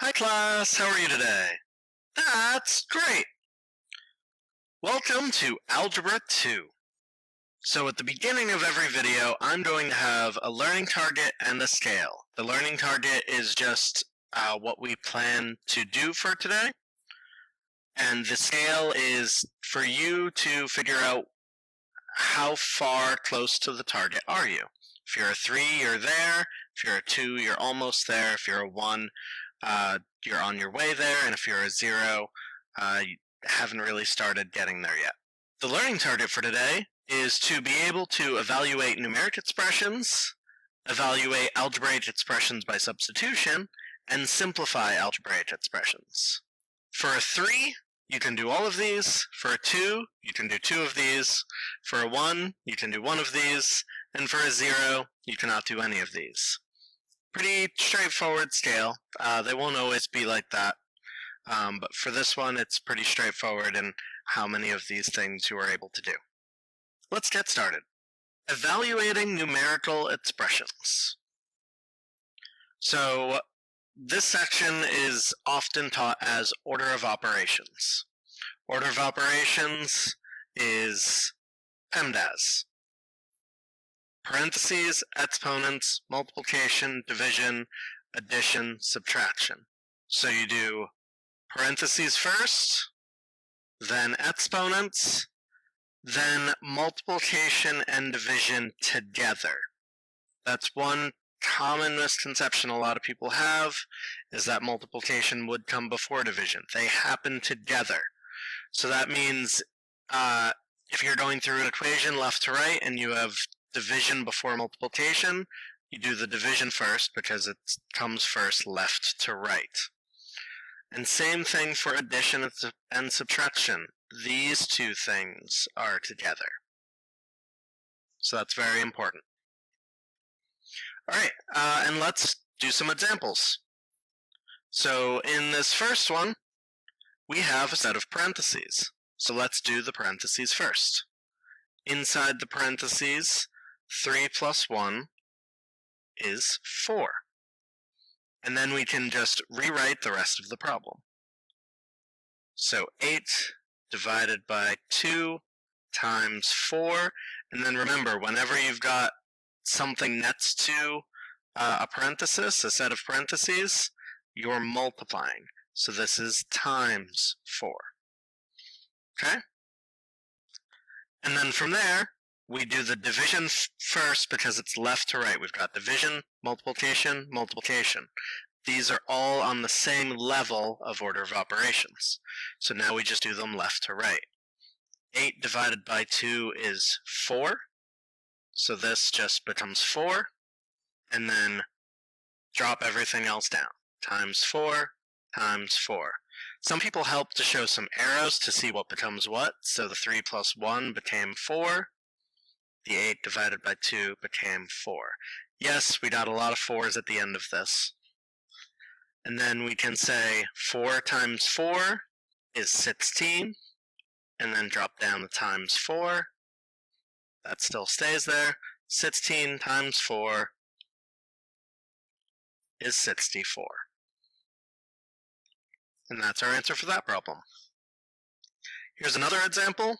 Hi class, how are you today? That's great! Welcome to Algebra 2. So at the beginning of every video, I'm going to have a learning target and a scale. The learning target is just what we plan to do for today, and the scale is for you to figure out how far close to the target are you. If you're a 3, you're there. If you're a 2, you're almost there. If you're a 1, you're on your way there, and if you're a 0, you haven't really started getting there yet. The learning target for today is to be able to evaluate numeric expressions, evaluate algebraic expressions by substitution, and simplify algebraic expressions. For a 3, you can do all of these. For a 2, you can do 2 of these. For a 1, you can do 1 of these. And for a 0, you cannot do any of these. Pretty straightforward scale. They won't always be like that. But for this one, it's pretty straightforward in how many of these things you are able to do. Let's get started. Evaluating numerical expressions. So this section is often taught as order of operations. Order of operations is PEMDAS. Parentheses, exponents, multiplication, division, addition, subtraction. So you do parentheses first, then exponents, then multiplication and division together. That's one common misconception a lot of people have, is that multiplication would come before division. They happen together. So that means if you're going through an equation left to right and you have division before multiplication, you do the division first because it comes first left to right. And same thing for addition and subtraction. These two things are together. So that's very important. Alright, and let's do some examples. So in this first one, we have a set of parentheses. So let's do the parentheses first. Inside the parentheses, 3 plus 1 is 4. And then we can just rewrite the rest of the problem. So 8 divided by 2 times 4. And then remember, whenever you've got something next to a parenthesis, a set of parentheses, you're multiplying. So this is times 4. Okay? And then from there, we do the division first because it's left to right. We've got division, multiplication, multiplication. These are all on the same level of order of operations. So now we just do them left to right. 8 divided by 2 is 4. So this just becomes 4. And then drop everything else down. Times 4, times 4. Some people help to show some arrows to see what becomes what. So the 3 plus 1 became 4. The 8 divided by 2 became 4. Yes, we got a lot of 4s at the end of this. And then we can say 4 times 4 is 16. And then drop down the times 4. That still stays there. 16 times 4 is 64. And that's our answer for that problem. Here's another example.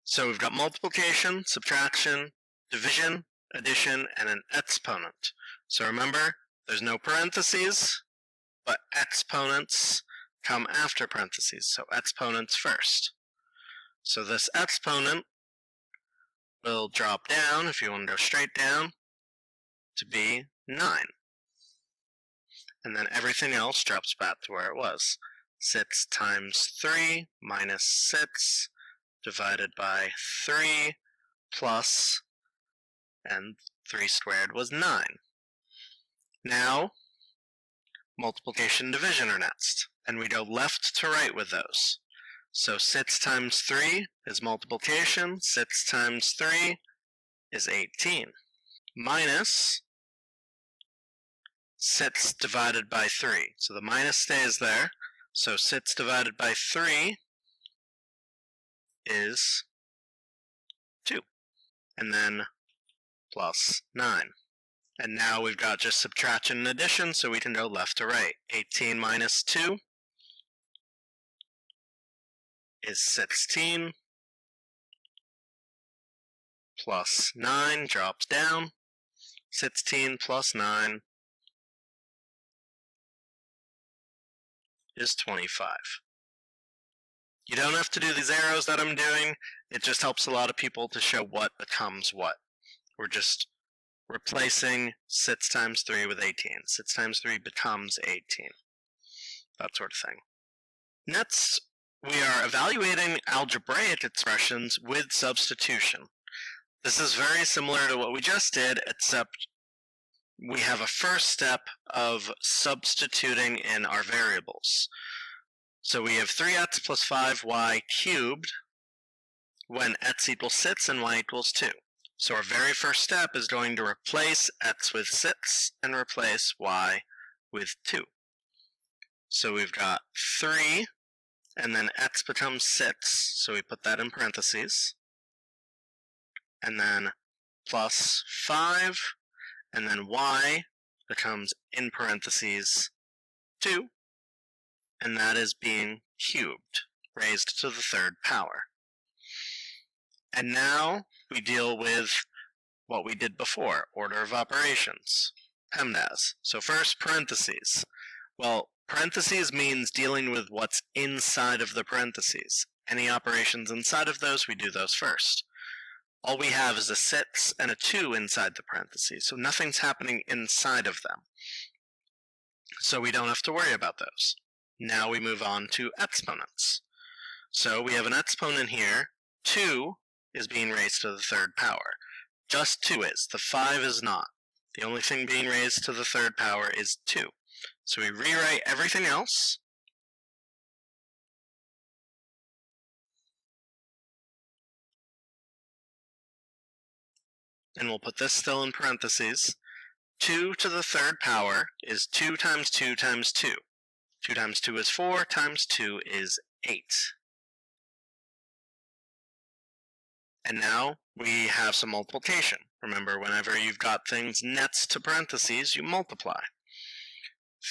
So we've got multiplication, subtraction, division, addition, and an exponent. So remember, there's no parentheses, but exponents come after parentheses. So exponents first. So this exponent will drop down, if you want to go straight down, to be 9. And then everything else drops back to where it was. 6 times 3 minus 6 divided by 3 plus, and 3 squared was 9. Now, multiplication and division are next, and we go left to right with those. So 6 times 3 is multiplication, 6 times 3 is 18, minus 6 divided by 3. So the minus stays there, so 6 divided by 3 is 2, and then plus 9. And now we've got just subtraction and addition, so we can go left to right. 18 minus 2 is 16, plus 9 drops down. 16 plus 9 is 25. You don't have to do these arrows that I'm doing, it just helps a lot of people to show what becomes what. We're just replacing 6 times 3 with 18. 6 times 3 becomes 18. That sort of thing. Next, we are evaluating algebraic expressions with substitution. This is very similar to what we just did, except we have a first step of substituting in our variables. So we have 3x plus 5y cubed when x equals 6 and y equals 2. So our very first step is going to replace x with 6 and replace y with 2. So we've got 3, and then x becomes 6, so we put that in parentheses. And then plus 5, and then y becomes, in parentheses, 2, and that is being cubed, raised to the third power. And now we deal with what we did before, order of operations, PEMDAS. So first, parentheses. Well, parentheses means dealing with what's inside of the parentheses. Any operations inside of those, we do those first. All we have is a 6 and a 2 inside the parentheses, so nothing's happening inside of them. So we don't have to worry about those. Now we move on to exponents. So we have an exponent here. 2 is being raised to the third power. Just 2 is. The 5 is not. The only thing being raised to the third power is 2. So we rewrite everything else. And we'll put this still in parentheses. 2 to the third power is 2 times 2 times 2. 2 times 2 is 4, times 2 is 8. And now we have some multiplication. Remember, whenever you've got things next to parentheses, you multiply.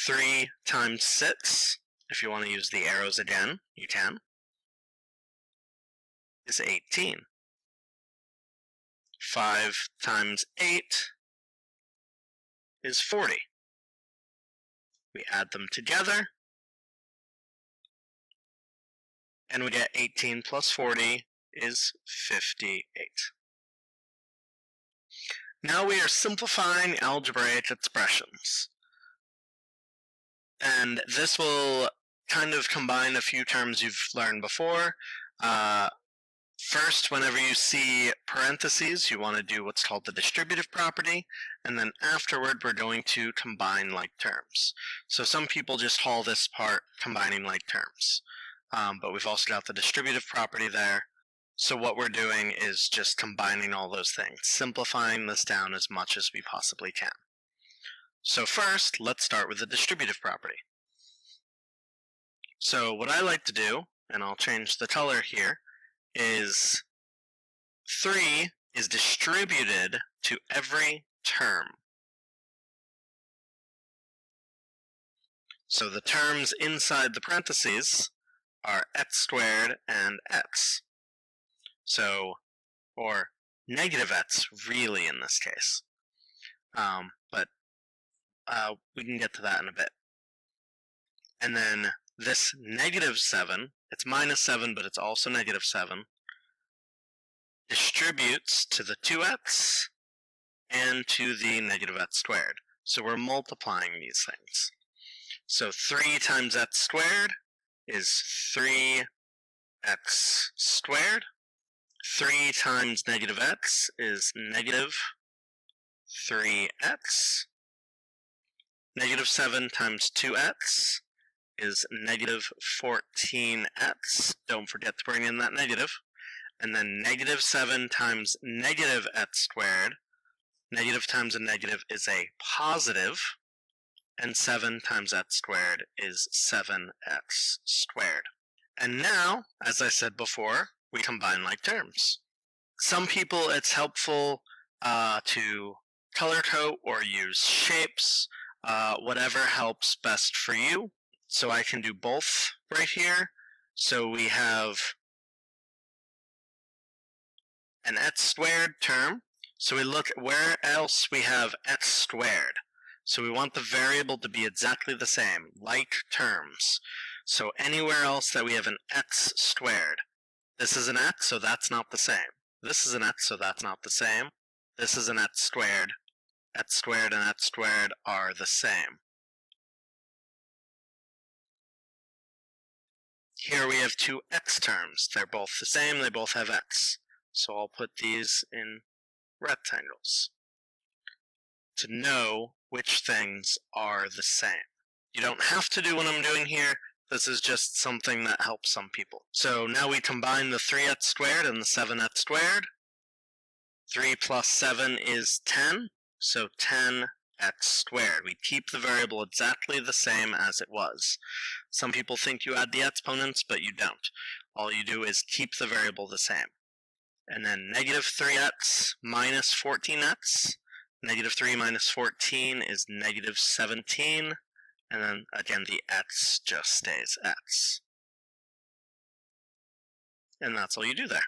3 times 6, if you want to use the arrows again, you can, is 18. 5 times 8 is 40. We add them together, and we get 18 plus 40 is 58. Now we are simplifying algebraic expressions. And this will kind of combine a few terms you've learned before. First, whenever you see parentheses, you want to do what's called the distributive property, and then afterward we're going to combine like terms. So some people just call this part combining like terms, but we've also got the distributive property there. So what we're doing is just combining all those things, simplifying this down as much as we possibly can. So first, let's start with the distributive property. So what I like to do, and I'll change the color here, is 3 is distributed to every term. So the terms inside the parentheses are x squared and x. So, or negative x, really, in this case. But we can get to that in a bit. And then this negative 7, it's minus 7, but it's also negative 7, distributes to the 2x and to the negative x squared. So we're multiplying these things. So 3 times x squared is 3x squared. 3 times negative x is negative 3x. Negative 7 times 2x is negative 14x. Don't forget to bring in that negative. And then negative 7 times negative x squared. Negative times a negative is a positive. And 7 times x squared is 7x squared. And now, as I said before, we combine like terms. Some people, it's helpful to color code or use shapes, whatever helps best for you. So I can do both right here. So we have an x squared term. So we look at where else we have x squared. So we want the variable to be exactly the same, like terms. So anywhere else that we have an x squared, this is an x, so that's not the same. This is an x, so that's not the same. This is an x squared and x squared are the same. Here we have two x terms. They're both the same, they both have x. So I'll put these in rectangles to know which things are the same. You don't have to do what I'm doing here. This is just something that helps some people. So now we combine the 3x squared and the 7x squared. 3 plus 7 is 10, so 10x squared. We keep the variable exactly the same as it was. Some people think you add the exponents, but you don't. All you do is keep the variable the same. And then negative 3x minus 14x. Negative 3 minus 14 is negative 17. And then, again, the x just stays x. And that's all you do there.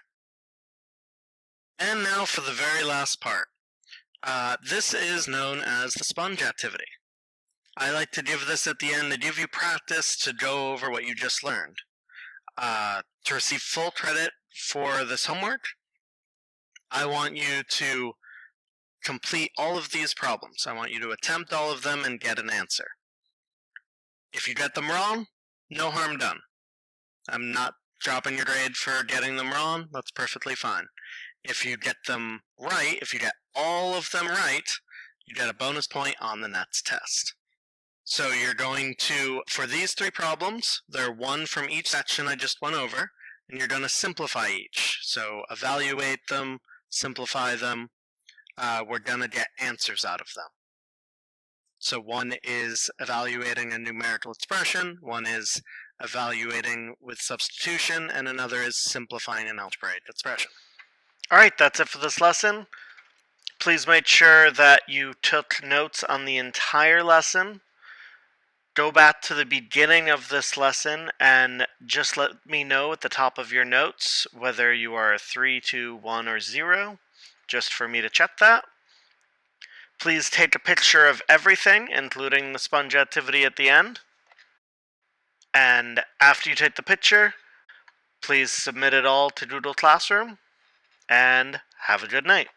And now for the very last part. This is known as the sponge activity. I like to give this at the end to give you practice to go over what you just learned. To receive full credit for this homework, I want you to complete all of these problems. I want you to attempt all of them and get an answer. If you get them wrong, no harm done. I'm not dropping your grade for getting them wrong. That's perfectly fine. If you get them right, if you get all of them right, you get a bonus point on the next test. So you're going to, for these three problems, they're one from each section I just went over, and you're going to simplify each. So evaluate them, simplify them. We're going to get answers out of them. So one is evaluating a numerical expression, one is evaluating with substitution, and another is simplifying an algebraic expression. Alright, that's it for this lesson. Please make sure that you took notes on the entire lesson. Go back to the beginning of this lesson and just let me know at the top of your notes whether you are 3, 2, 1, or 0, just for me to check that. Please take a picture of everything, including the sponge activity at the end. And after you take the picture, please submit it all to Google Classroom, and have a good night.